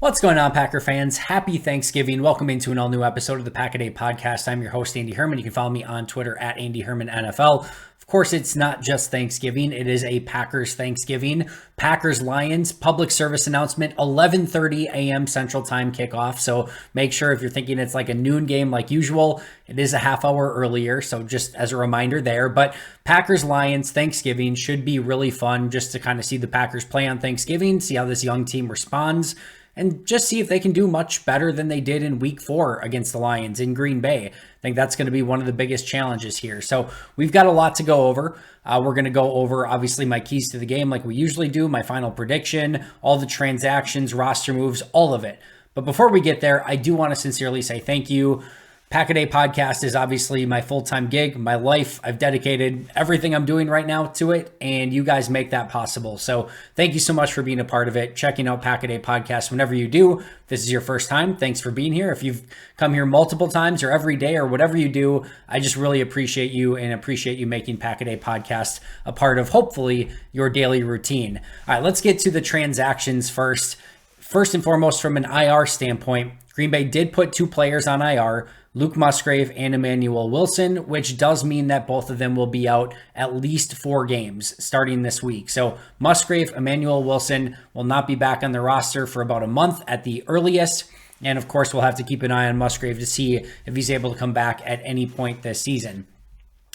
What's going on, Packer fans? Happy Thanksgiving. Welcome into an all-new episode of the Pack-A-Day podcast. I'm your host, Andy Herman. You can follow me on Twitter at Andy Herman NFL. Of course, it's not just Thanksgiving. It is a Packers Thanksgiving. Packers-Lions public service announcement, 11:30 a.m. Central Time kickoff. So make sure if you're thinking it's like a noon game like usual, it is a half hour earlier. So just as a reminder there. But Packers-Lions Thanksgiving should be really fun just to kind of see the Packers play on Thanksgiving, see how this young team responds, and just see if they can do much better than they did in week 4 against the Lions in Green Bay. I think that's going to be one of the biggest challenges here. So we've got a lot to go over. We're going to go over, obviously, my keys to the game like we usually do, my final prediction, all the transactions, roster moves, all of it. But before we get there, I do want to sincerely say thank you. Pack-A-Day podcast is obviously my full-time gig, my life. I've dedicated everything I'm doing right now to it, and you guys make that possible. So thank you so much for being a part of it, checking out Pack-A-Day podcast whenever you do. If this is your first time, thanks for being here. If you've come here multiple times or every day or whatever you do, I just really appreciate you and appreciate you making Pack-A-Day podcast a part of, hopefully, your daily routine. All right, let's get to the transactions first. First and foremost, from an IR standpoint, Green Bay did put 2 players on IR, Luke Musgrave and Emmanuel Wilson, which does mean that both of them will be out at least 4 games starting this week. So Musgrave, Emmanuel Wilson will not be back on the roster for about a month at the earliest. And of course, we'll have to keep an eye on Musgrave to see if he's able to come back at any point this season.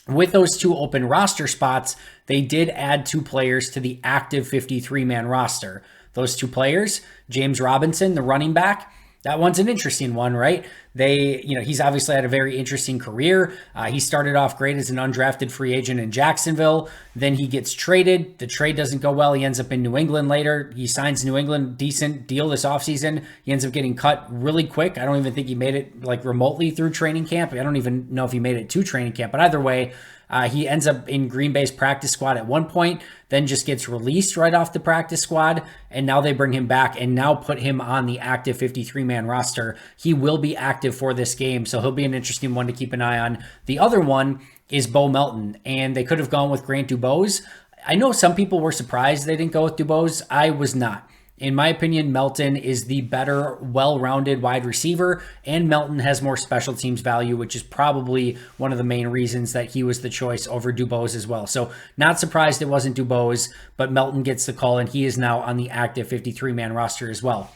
With those 2 open roster spots, they did add 2 players to the active 53-man roster. Those 2 players, James Robinson, the running back, that one's an interesting one, right? He's obviously had a very interesting career. He started off great as an undrafted free agent in Jacksonville. Then he gets traded. The trade doesn't go well. He ends up in New England later. He signs New England, decent deal this offseason. He ends up getting cut really quick. I don't even think he made it like remotely through training camp. I don't even know if he made it to training camp, but either way, he ends up in Green Bay's practice squad at one point, then just gets released right off the practice squad, and now they bring him back and now put him on the active 53-man roster. He will be active for this game, so he'll be an interesting one to keep an eye on. The other one is Bo Melton, and they could have gone with Grant Dubose. I know some people were surprised they didn't go with Dubose. I was not. In my opinion, Melton is the better, well-rounded wide receiver, and Melton has more special teams value, which is probably one of the main reasons that he was the choice over Dubose as well. So not surprised it wasn't Dubose, but Melton gets the call, and he is now on the active 53-man roster as well.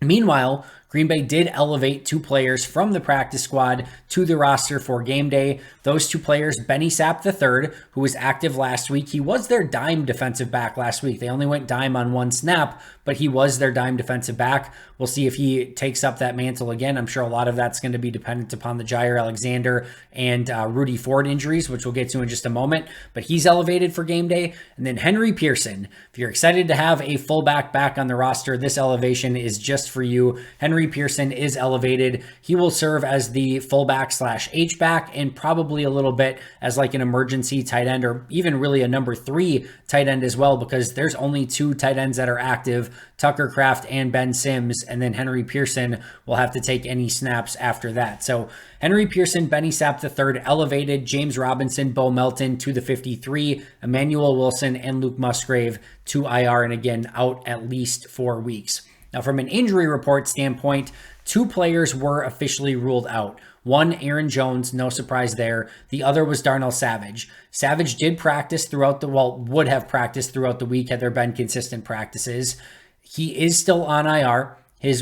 Meanwhile, Green Bay did elevate 2 players from the practice squad to the roster for game day. Those 2 players, Benny Sapp III, who was active last week. He was their dime defensive back last week. They only went dime on 1 snap, but he was their dime defensive back. We'll see if he takes up that mantle again. I'm sure a lot of that's going to be dependent upon the Jair Alexander and Rudy Ford injuries, which we'll get to in just a moment. But he's elevated for game day. And then Henry Pearson. If you're excited to have a fullback back on the roster, this elevation is just for you. Henry Pearson is elevated. He will serve as the fullback / H-back and probably a little bit as like an emergency tight end or even really a number 3 tight end as well, because there's only 2 tight ends that are active, Tucker Kraft and Ben Sims, and then Henry Pearson will have to take any snaps after that. So Henry Pearson, Benny Sapp III elevated, James Robinson, Bo Melton to the 53, Emmanuel Wilson and Luke Musgrave to IR, and again, out at least 4 weeks. Now, from an injury report standpoint, 2 players were officially ruled out. One, Aaron Jones, no surprise there. The other was Darnell Savage. Savage did practice would have practiced throughout the week had there been consistent practices. He is still on IR. His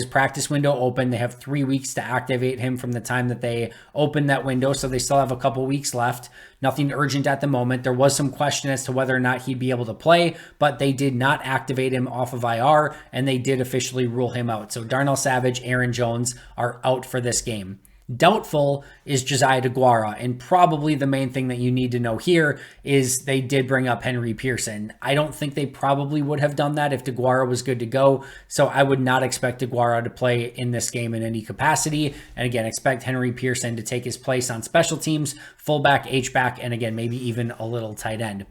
practice window open. They have 3 weeks to activate him from the time that they open that window, so they still have a couple weeks left. Nothing urgent at the moment. There was some question as to whether or not he'd be able to play, but they did not activate him off of IR, and they did officially rule him out. So Darnell Savage, Aaron Jones are out for this game. Doubtful is Josiah DeGuara, and probably the main thing that you need to know here is they did bring up Henry Pearson. I don't think they probably would have done that if DeGuara was good to go, so I would not expect DeGuara to play in this game in any capacity, and again, expect Henry Pearson to take his place on special teams, fullback, H-back, and again, maybe even a little tight end.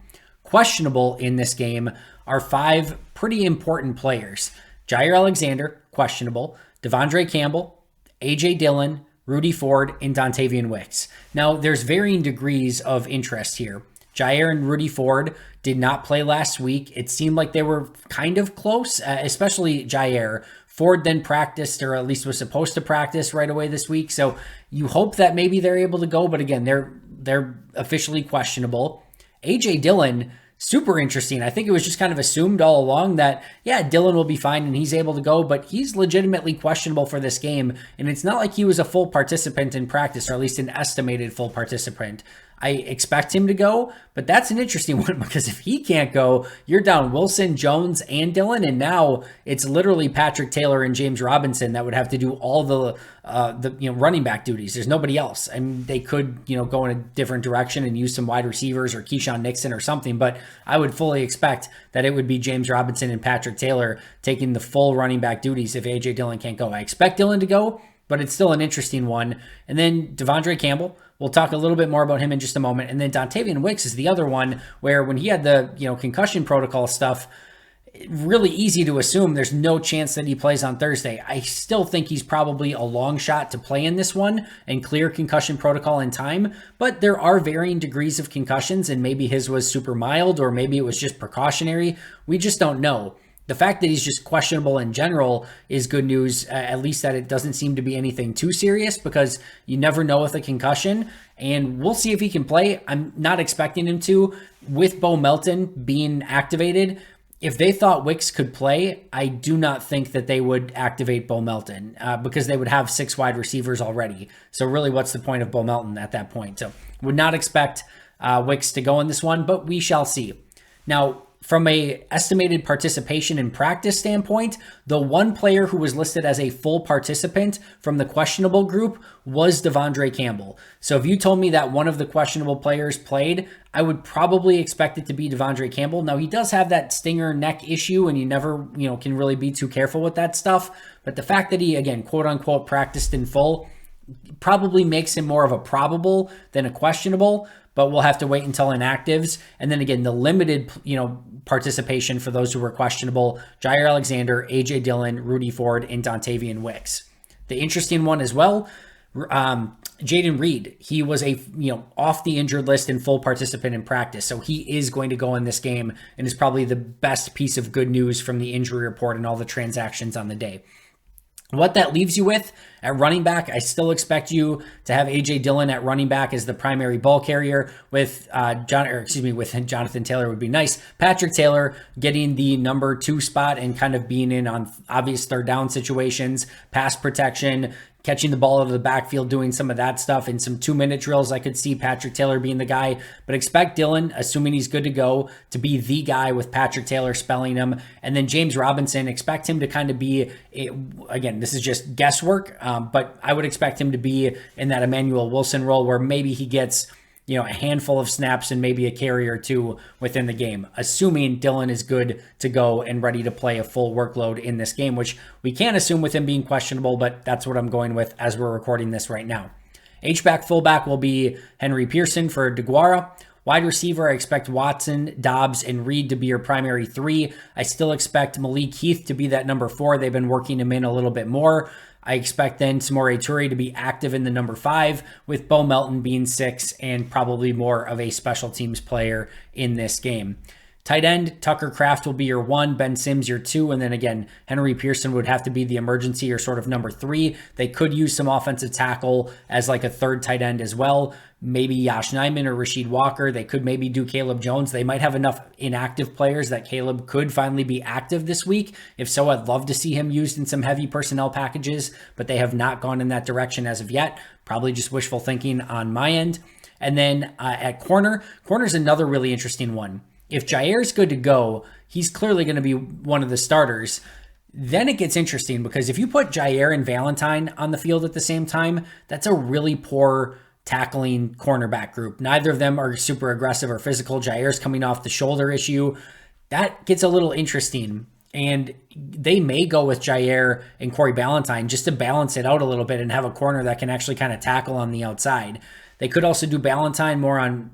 Questionable in this game are 5 pretty important players. Jair Alexander, questionable. Devondre Campbell, A.J. Dillon, Rudy Ford, and Dontavian Wicks. Now, there's varying degrees of interest here. Jair and Rudy Ford did not play last week. It seemed like they were kind of close, especially Jair. Ford then practiced, or at least was supposed to practice right away this week. So you hope that maybe they're able to go, but again, they're officially questionable. A.J. Dillon, super interesting. I think it was just kind of assumed all along that, yeah, Dillon will be fine and he's able to go, but he's legitimately questionable for this game. And it's not like he was a full participant in practice, or at least an estimated full participant. I expect him to go, but that's an interesting one because if he can't go, you're down Wilson, Jones, and Dillon, and now it's literally Patrick Taylor and James Robinson that would have to do all the running back duties. There's nobody else. I mean, they could go in a different direction and use some wide receivers or Keyshawn Nixon or something, but I would fully expect that it would be James Robinson and Patrick Taylor taking the full running back duties if A.J. Dillon can't go. I expect Dillon to go, but it's still an interesting one. And then Devondre Campbell, we'll talk a little bit more about him in just a moment. And then Dontavian Wicks is the other one where when he had the concussion protocol stuff, really easy to assume there's no chance that he plays on Thursday. I still think he's probably a long shot to play in this one and clear concussion protocol in time, but there are varying degrees of concussions, and maybe his was super mild or maybe it was just precautionary. We just don't know. The fact that he's just questionable in general is good news, at least that it doesn't seem to be anything too serious, because you never know with a concussion, and we'll see if he can play. I'm not expecting him to. With Bo Melton being activated, if they thought Wicks could play, I do not think that they would activate Bo Melton because they would have 6 wide receivers already. So really, what's the point of Bo Melton at that point? So would not expect Wicks to go in this one, but we shall see. Now, from a estimated participation in practice standpoint, the one player who was listed as a full participant from the questionable group was Devondre Campbell. So if you told me that one of the questionable players played, I would probably expect it to be Devondre Campbell. Now, he does have that stinger neck issue, and you never, can really be too careful with that stuff. But the fact that he, again, quote unquote, practiced in full probably makes him more of a probable than a questionable, but we'll have to wait until inactives. And then again, the limited, participation for those who were questionable: Jair Alexander, A.J. Dillon, Rudy Ford, and Dontavian Wicks. The interesting one as well, Jaden Reed. He was off the injured list and full participant in practice. So he is going to go in this game and is probably the best piece of good news from the injury report and all the transactions on the day. What that leaves you with at running back, I still expect you to have A.J. Dillon at running back as the primary ball carrier with Jonathan Taylor would be nice. Patrick Taylor getting the number 2 spot and kind of being in on obvious third down situations, pass protection, catching the ball out of the backfield, doing some of that stuff. In some 2-minute drills, I could see Patrick Taylor being the guy, but expect Dillon, assuming he's good to go, to be the guy with Patrick Taylor spelling him. And then James Robinson, expect him to kind of be, again, this is just guesswork, but I would expect him to be in that Emmanuel Wilson role where maybe he gets a handful of snaps and maybe a carry or 2 within the game, assuming Dillon is good to go and ready to play a full workload in this game, which we can't assume with him being questionable, but that's what I'm going with as we're recording this right now. H-back, fullback will be Henry Pearson for DeGuara. Wide receiver, I expect Watson, Dobbs, and Reed to be your primary 3. I still expect Malik Heath to be that number 4. They've been working him in a little bit more. I expect then Samori Toure to be active in the number 5, with Bo Melton being 6 and probably more of a special teams player in this game. Tight end, Tucker Kraft will be your 1, Ben Sims your 2, and then again, Henry Pearson would have to be the emergency or sort of number 3. They could use some offensive tackle as like a third tight end as well. Maybe Yosh Nijman or Rasheed Walker. They could maybe do Caleb Jones. They might have enough inactive players that Caleb could finally be active this week. If so, I'd love to see him used in some heavy personnel packages, but they have not gone in that direction as of yet. Probably just wishful thinking on my end. And then at corner's another really interesting one. If Jair's good to go, he's clearly going to be one of the starters. Then it gets interesting because if you put Jair and Valentine on the field at the same time, that's a really poor tackling cornerback group. Neither of them are super aggressive or physical. Jair's coming off the shoulder issue. That gets a little interesting. And they may go with Jair and Corey Ballantyne just to balance it out a little bit and have a corner that can actually kind of tackle on the outside. They could also do Ballantyne more on,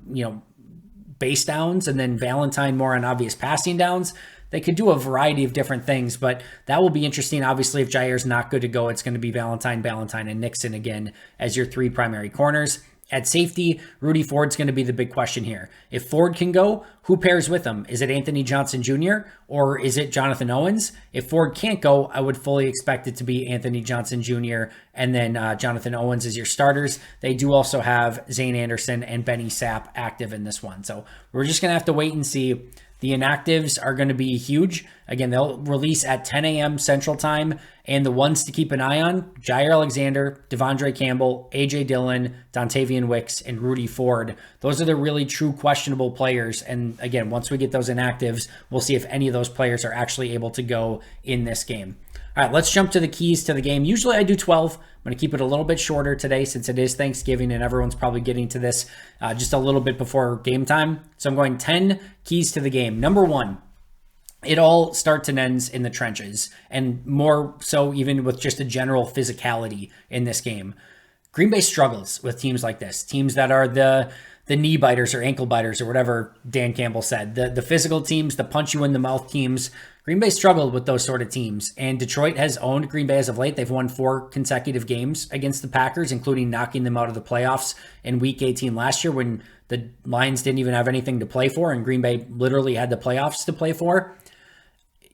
base downs and then Valentine more on obvious passing downs. They could do a variety of different things, but that will be interesting. Obviously, if Jair's not good to go, it's going to be Valentine, and Nixon again as your 3 primary corners. At safety, Rudy Ford's going to be the big question here. If Ford can go, who pairs with him? Is it Anthony Johnson Jr. or is it Jonathan Owens? If Ford can't go, I would fully expect it to be Anthony Johnson Jr. and then Jonathan Owens as your starters. They do also have Zane Anderson and Benny Sapp active in this one. So we're just going to have to wait and see. The inactives are going to be huge. Again, they'll release at 10 a.m. Central Time. And the ones to keep an eye on, Jair Alexander, Devondre Campbell, A.J. Dillon, Dontavian Wicks, and Rudy Ford. Those are the really true questionable players. And again, once we get those inactives, we'll see if any of those players are actually able to go in this game. All right, let's jump to the keys to the game. Usually I do 12. I'm going to keep it a little bit shorter today since it is Thanksgiving and everyone's probably getting to this just a little bit before game time. So I'm going 10 keys to the game. Number 1, it all starts and ends in the trenches, and more so even with just a general physicality in this game. Green Bay struggles with teams like this, teams that are the knee biters or ankle biters or whatever Dan Campbell said, the physical teams, the punch you in the mouth teams. Green Bay struggled with those sort of teams, and Detroit has owned Green Bay as of late. They've won 4 consecutive games against the Packers, including knocking them out of the playoffs in Week 18 last year when the Lions didn't even have anything to play for, and Green Bay literally had the playoffs to play for.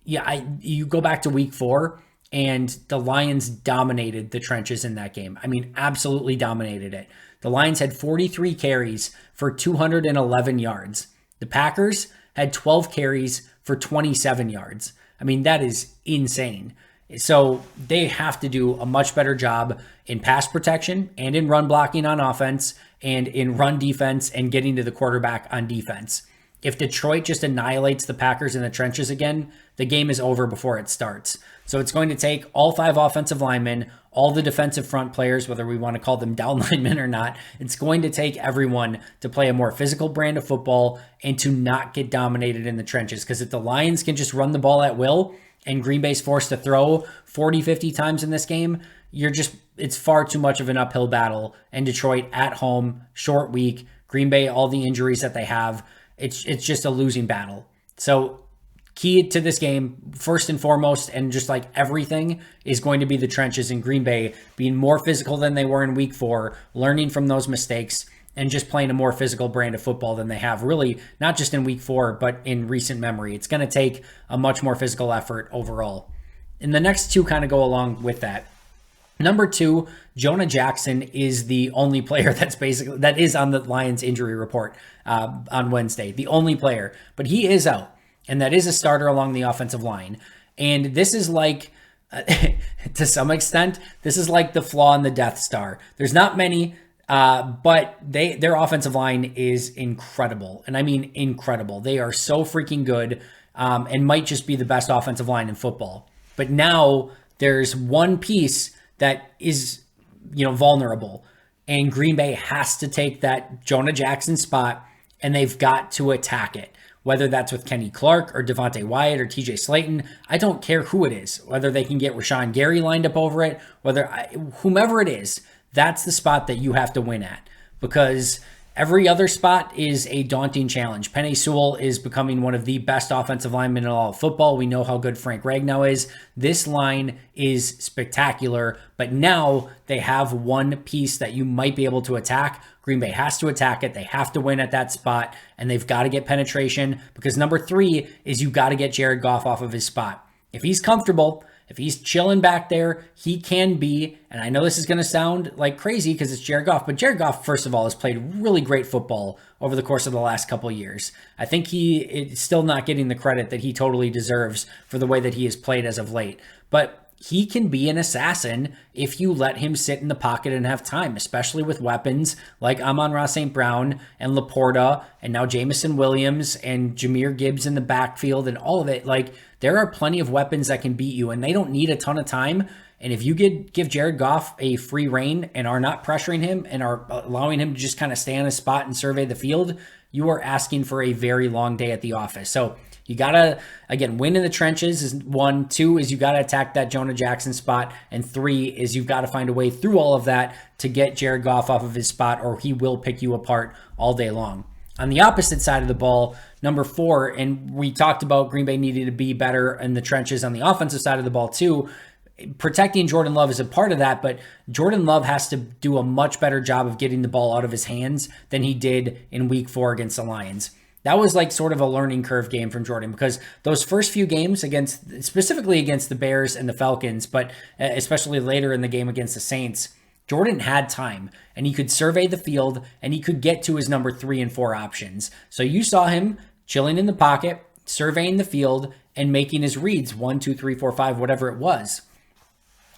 Yeah, you go back to Week 4, and the Lions dominated the trenches in that game. I mean, absolutely dominated it. The Lions had 43 carries for 211 yards. The Packers had 12 carries for 27 yards. I mean, that is insane. So they have to do a much better job in pass protection and in run blocking on offense and in run defense and getting to the quarterback on defense. If Detroit just annihilates the Packers in the trenches again, the game is over before it starts. So it's going to take all 5 offensive linemen, all the defensive front players, whether we want to call them down linemen or not. It's going to take everyone to play a more physical brand of football and to not get dominated in the trenches. Because if the Lions can just run the ball at will and Green Bay's forced to throw 40, 50 times in this game, it's far too much of an uphill battle. And Detroit at home, short week, Green Bay, all the injuries that they have, it's just a losing battle. So key to this game, first and foremost, and just like everything, is going to be the trenches in Green Bay being more physical than they were in Week 4, learning from those mistakes, and just playing a more physical brand of football than they have, really, not just in Week 4, but in recent memory. It's going to take a much more physical effort overall. And the next 2 kind of go along with that. Number 2, Jonah Jackson is the only player that is on the Lions injury report on Wednesday. The only player, but he is out, and that is a starter along the offensive line. And this is like, to some extent, this is like the flaw in the Death Star. There's not many, but their offensive line is incredible, and I mean incredible. They are so freaking good, and might just be the best offensive line in football. But now there's one piece that is, vulnerable. And Green Bay has to take that Jonah Jackson spot, and they've got to attack it. Whether that's with Kenny Clark or Devontae Wyatt or TJ Slayton, I don't care who it is. Whether they can get Rashawn Gary lined up over it, whomever it is, that's the spot that you have to win at. Because every other spot is a daunting challenge. Penei Sewell is becoming one of the best offensive linemen in all of football. We know how good Frank Ragnow is. This line is spectacular, but now they have one piece that you might be able to attack. Green Bay has to attack it. They have to win at that spot, and they've got to get penetration, because number 3 is you got to get Jared Goff off of his spot. If he's comfortable, if he's chilling back there, he can be, and I know this is going to sound like crazy because it's Jared Goff, but Jared Goff, first of all, has played really great football over the course of the last couple of years. I think he is still not getting the credit that he totally deserves for the way that he has played as of late. But he can be an assassin if you let him sit in the pocket and have time, especially with weapons like Amon-Ra St. Brown and Laporta and now Jamison Williams and Jahmyr Gibbs in the backfield and all of it. Like, there are plenty of weapons that can beat you, and they don't need a ton of time. And if you give Jared Goff a free rein and are not pressuring him and are allowing him to just kind of stay on his spot and survey the field, you are asking for a very long day at the office. So you got to, again, win in the trenches is 1. 2 is you got to attack that Jonah Jackson spot. And 3 is you've got to find a way through all of that to get Jared Goff off of his spot, or he will pick you apart all day long. On the opposite side of the ball, number 4, and we talked about Green Bay needing to be better in the trenches on the offensive side of the ball too. protecting Jordan Love is a part of that, but Jordan Love has to do a much better job of getting the ball out of his hands than he did in week 4 against the Lions. That was like sort of a learning curve game from Jordan, because those first few games specifically against the Bears and the Falcons, but especially later in the game against the Saints, Jordan had time and he could survey the field and he could get to his number 3 and 4 options. So you saw him chilling in the pocket, surveying the field and making his reads 1, 2, 3, 4, 5, whatever it was.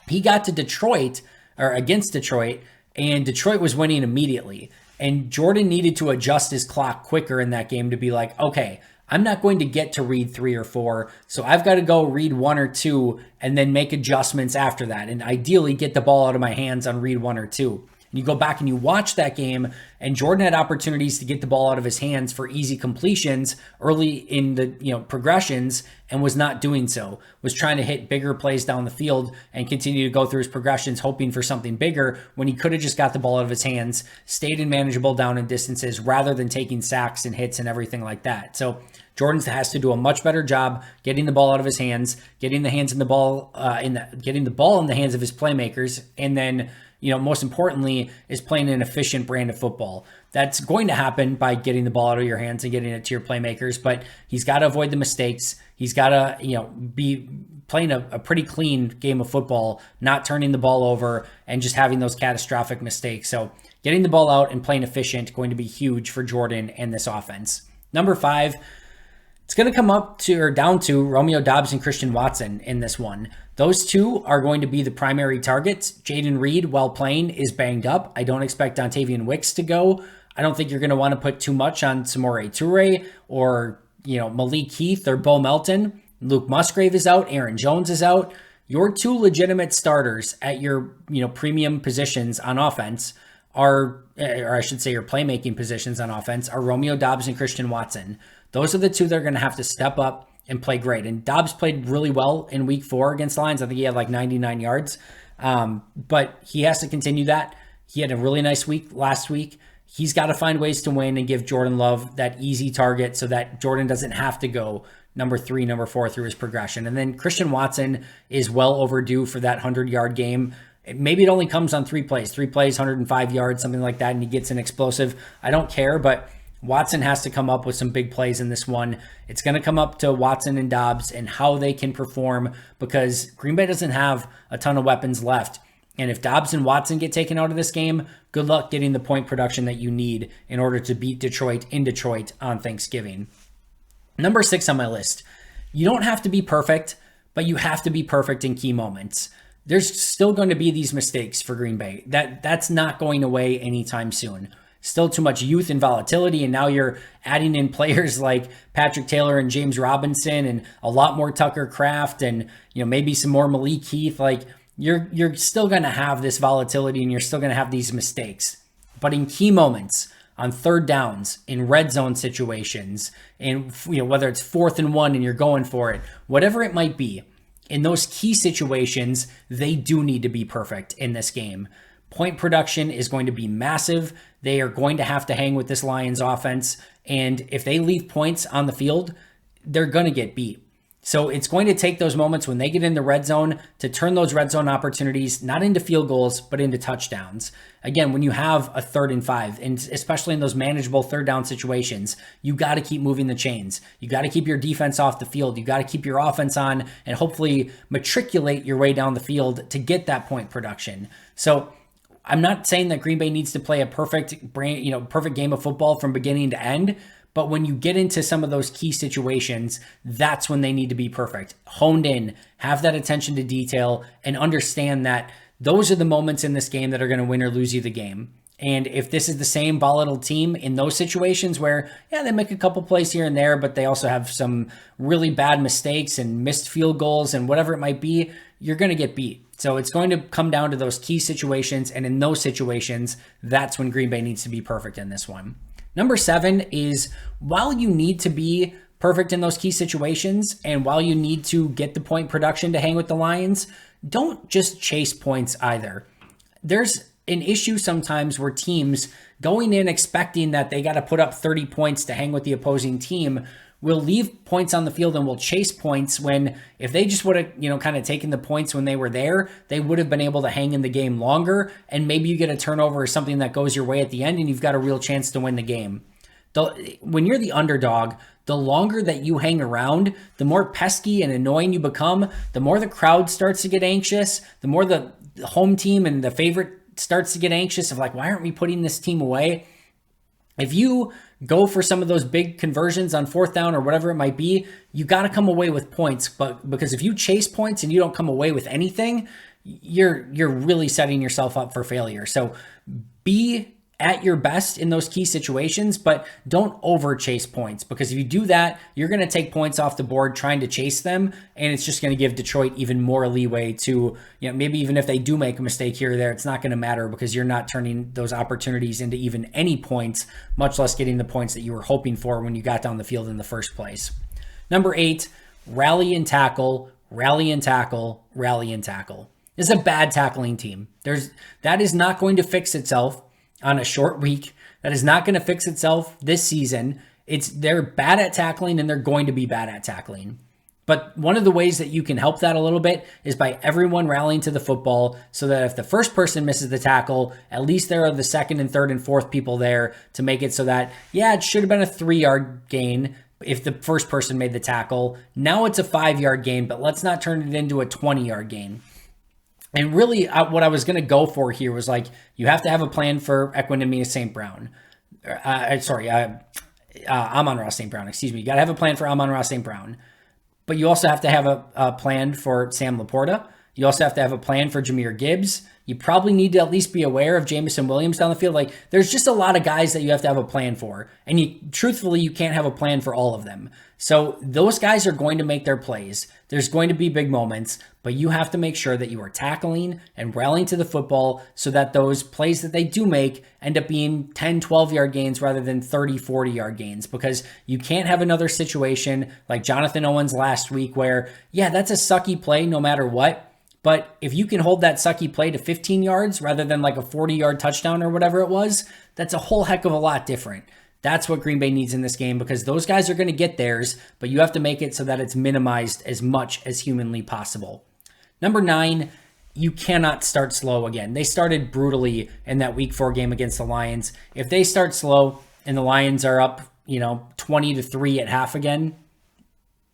He got to Detroit or against Detroit, and Detroit was winning immediately. And Jordan needed to adjust his clock quicker in that game to be like, okay, I'm not going to get to read 3 or 4, so I've got to go read 1 or 2 and then make adjustments after that, and ideally get the ball out of my hands on read 1 or 2. And you go back and you watch that game, and Jordan had opportunities to get the ball out of his hands for easy completions early in the progressions, and was not doing so. Was trying to hit bigger plays down the field and continue to go through his progressions, hoping for something bigger when he could have just got the ball out of his hands, stayed in manageable down and distances rather than taking sacks and hits and everything like that. So Jordan has to do a much better job getting the ball out of his hands, getting the ball in the hands of his playmakers, and then most importantly, is playing an efficient brand of football. That's going to happen by getting the ball out of your hands and getting it to your playmakers, but he's got to avoid the mistakes. He's got to, be playing a pretty clean game of football, not turning the ball over and just having those catastrophic mistakes. So getting the ball out and playing efficient going to be huge for Jordan and this offense. Number 5, it's going to come up to or down to Romeo Doubs and Christian Watson in this one. Those two are going to be the primary targets. Jaden Reed, while playing, is banged up. I don't expect Dontavian Wicks to go. I don't think you're going to want to put too much on Samori Toure or, Malik Heath or Bo Melton. Luke Musgrave is out. Aaron Jones is out. Your 2 legitimate starters at your, premium positions on offense or I should say your playmaking positions on offense, are Romeo Doubs and Christian Watson. Those are the 2 that are going to have to step up and play great. And Doubs played really well in week 4 against the Lions. I think he had like 99 yards. But he has to continue that. He had a really nice week last week. He's got to find ways to win and give Jordan Love that easy target so that Jordan doesn't have to go number 3, number 4 through his progression. And then Christian Watson is well overdue for that 100-yard game. Maybe it only comes on 3 plays, 105 yards, something like that, and he gets an explosive. I don't care, but Watson has to come up with some big plays in this one. It's going to come up to Watson and Doubs and how they can perform, because Green Bay doesn't have a ton of weapons left. And if Doubs and Watson get taken out of this game, good luck getting the point production that you need in order to beat Detroit in Detroit on Thanksgiving. Number 6 on my list. You don't have to be perfect, but you have to be perfect in key moments. There's still going to be these mistakes for Green Bay. That's not going away anytime soon. Still too much youth and volatility, and now you're adding in players like Patrick Taylor and James Robinson and a lot more Tucker Kraft and maybe some more Malik Heath. Like you're still going to have this volatility and you're still going to have these mistakes. But in key moments, on third downs, in red zone situations, and whether it's 4th and 1 and you're going for it, whatever it might be, in those key situations, they do need to be perfect in this game. Point production is going to be massive. They are going to have to hang with this Lions offense. And if they leave points on the field, they're going to get beat. So it's going to take those moments when they get in the red zone to turn those red zone opportunities not into field goals, but into touchdowns. Again, when you have a 3rd and 5, and especially in those manageable 3rd down situations, you got to keep moving the chains. You got to keep your defense off the field. You got to keep your offense on and hopefully matriculate your way down the field to get that point production. So I'm not saying that Green Bay needs to play a perfect game of football from beginning to end, but when you get into some of those key situations, that's when they need to be perfect. Honed in, have that attention to detail, and understand that those are the moments in this game that are going to win or lose you the game. And if this is the same volatile team in those situations where, they make a couple plays here and there, but they also have some really bad mistakes and missed field goals and whatever it might be, you're going to get beat. So it's going to come down to those key situations. And in those situations, that's when Green Bay needs to be perfect in this one. Number 7 is, while you need to be perfect in those key situations, and while you need to get the point production to hang with the Lions, don't just chase points either. There's an issue sometimes where teams going in expecting that they got to put up 30 points to hang with the opposing team will leave points on the field and will chase points when if they just would have, kind of taken the points when they were there, they would have been able to hang in the game longer. And maybe you get a turnover or something that goes your way at the end and you've got a real chance to win the game. When you're the underdog, the longer that you hang around, the more pesky and annoying you become, the more the crowd starts to get anxious, the more the home team and the favorite starts to get anxious of like, why aren't we putting this team away? If you go for some of those big conversions on fourth down or whatever it might be, you got to come away with points. But because if you chase points and you don't come away with anything, you're really setting yourself up for failure. So be at your best in those key situations, but don't over chase points, because if you do that, you're going to take points off the board trying to chase them. And it's just going to give Detroit even more leeway to, maybe even if they do make a mistake here or there, it's not going to matter because you're not turning those opportunities into even any points, much less getting the points that you were hoping for when you got down the field in the first place. Number 8, rally and tackle, rally and tackle, rally and tackle. This is a bad tackling team. That is not going to fix itself on a short week. That is not going to fix itself this season. They're bad at tackling and they're going to be bad at tackling. But one of the ways that you can help that a little bit is by everyone rallying to the football so that if the first person misses the tackle, at least there are the second and third and fourth people there to make it so that, it should have been a 3-yard gain if the first person made the tackle. Now it's a 5-yard gain, but let's not turn it into a 20-yard gain. And really, what I was going to go for here was like, you have to have a plan for Equanimeous St. Brown. Amon-Ra St. Brown, excuse me. You got to have a plan for Amon-Ra St. Brown. But you also have to have a plan for Sam Laporta. You also have to have a plan for Jahmyr Gibbs. You probably need to at least be aware of Jameson Williams down the field. Like, there's just a lot of guys that you have to have a plan for. And truthfully, you can't have a plan for all of them. So those guys are going to make their plays. There's going to be big moments, but you have to make sure that you are tackling and rallying to the football so that those plays that they do make end up being 10, 12-yard gains rather than 30, 40-yard gains, because you can't have another situation like Jonathan Owens last week where, that's a sucky play no matter what. But if you can hold that sucky play to 15 yards rather than like a 40-yard touchdown or whatever it was, that's a whole heck of a lot different. That's what Green Bay needs in this game, because those guys are going to get theirs, but you have to make it so that it's minimized as much as humanly possible. Number 9, you cannot start slow again. They started brutally in that Week 4 game against the Lions. If they start slow and the Lions are up, 20-3 at half again,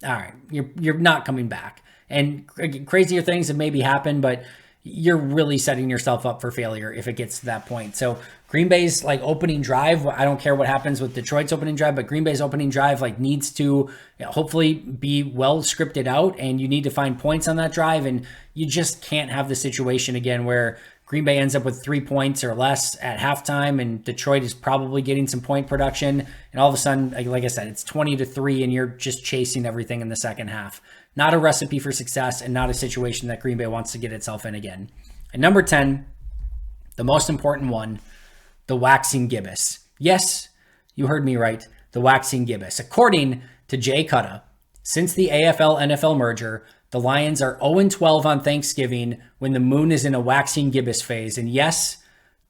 all right, you're not coming back. And crazier things have maybe happened, but you're really setting yourself up for failure if it gets to that point. So Green Bay's opening drive, I don't care what happens with Detroit's opening drive, but Green Bay's opening drive needs to hopefully be well scripted out, and you need to find points on that drive. And you just can't have the situation again where Green Bay ends up with 3 points or less at halftime, and Detroit is probably getting some point production. And all of a sudden, like I said, it's 20-3 and you're just chasing everything in the second half. Not a recipe for success and not a situation that Green Bay wants to get itself in again. And number 10, the most important one, the waxing gibbous. Yes, you heard me right. The waxing gibbous. According to Jay Cutta, since the AFL-NFL merger, the Lions are 0-12 on Thanksgiving when the moon is in a waxing gibbous phase. And yes,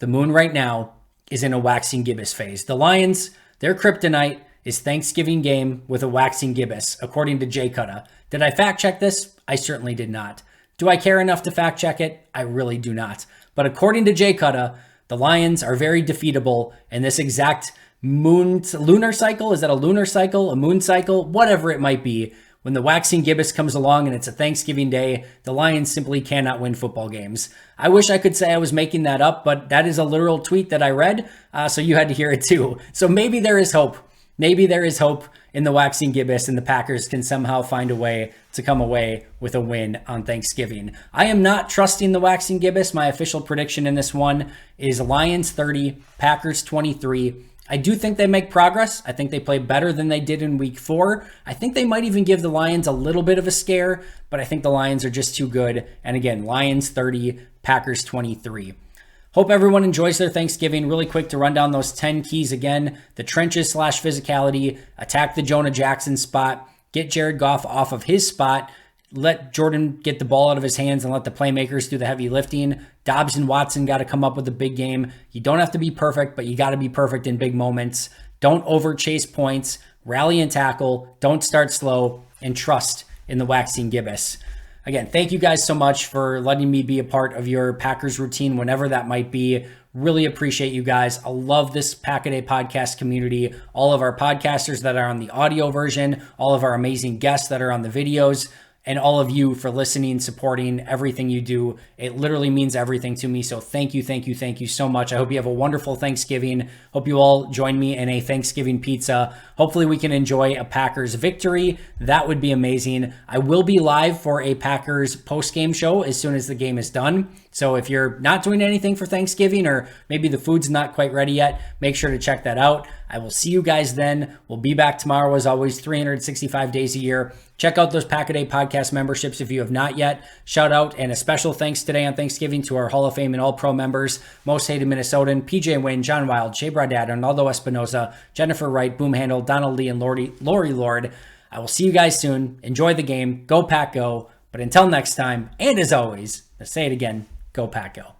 the moon right now is in a waxing gibbous phase. The Lions, their kryptonite is Thanksgiving game with a waxing gibbous, according to Jay Cutta. Did I fact check this? I certainly did not. Do I care enough to fact check it? I really do not. But according to Jay Cutta, the Lions are very defeatable in this exact lunar cycle. Is that a lunar cycle, a moon cycle, whatever it might be? When the waxing gibbous comes along and it's a Thanksgiving day, the Lions simply cannot win football games. I wish I could say I was making that up, but that is a literal tweet that I read, so you had to hear it too. So maybe there is hope. Maybe there is hope in the waxing gibbous and the Packers can somehow find a way to come away with a win on Thanksgiving. I am not trusting the waxing gibbous. My official prediction in this one is Lions 30, Packers 23. I do think they make progress. I think they play better than they did in Week 4. I think they might even give the Lions a little bit of a scare, but I think the Lions are just too good. And again, Lions 30, Packers 23. Hope everyone enjoys their Thanksgiving. Really quick to run down those 10 keys again. The trenches / physicality, attack the Jonah Jackson spot, get Jared Goff off of his spot, let Jordan get the ball out of his hands and let the playmakers do the heavy lifting. Dobbs and Watson got to come up with a big game. You don't have to be perfect, but you got to be perfect in big moments. Don't over chase points. Rally and tackle. Don't start slow. And trust in the waxing gibbous. Again, thank you guys so much for letting me be a part of your Packers routine, whenever that might be. Really appreciate you guys. I love this Pack-A-Day podcast community. All of our podcasters that are on the audio version, all of our amazing guests that are on the videos, and all of you for listening, supporting everything you do. It literally means everything to me. So thank you, thank you, thank you so much. I hope you have a wonderful Thanksgiving. Hope you all join me in a Thanksgiving pizza. Hopefully we can enjoy a Packers victory. That would be amazing. I will be live for a Packers post-game show as soon as the game is done. So if you're not doing anything for Thanksgiving, or maybe the food's not quite ready yet, make sure to check that out. I will see you guys then. We'll be back tomorrow as always, 365 days a year. Check out those Pack-A-Day podcast memberships if you have not yet. Shout out and a special thanks today on Thanksgiving to our Hall of Fame and All-Pro members, Most Hated Minnesotan, PJ Wynn, John Wild, Shea Bradad, Arnaldo Espinoza, Jennifer Wright, Boom Handle, Donald Lee, and Lori Lord. I will see you guys soon. Enjoy the game. Go Pack Go. But until next time, and as always, let's say it again, Go Pack Go.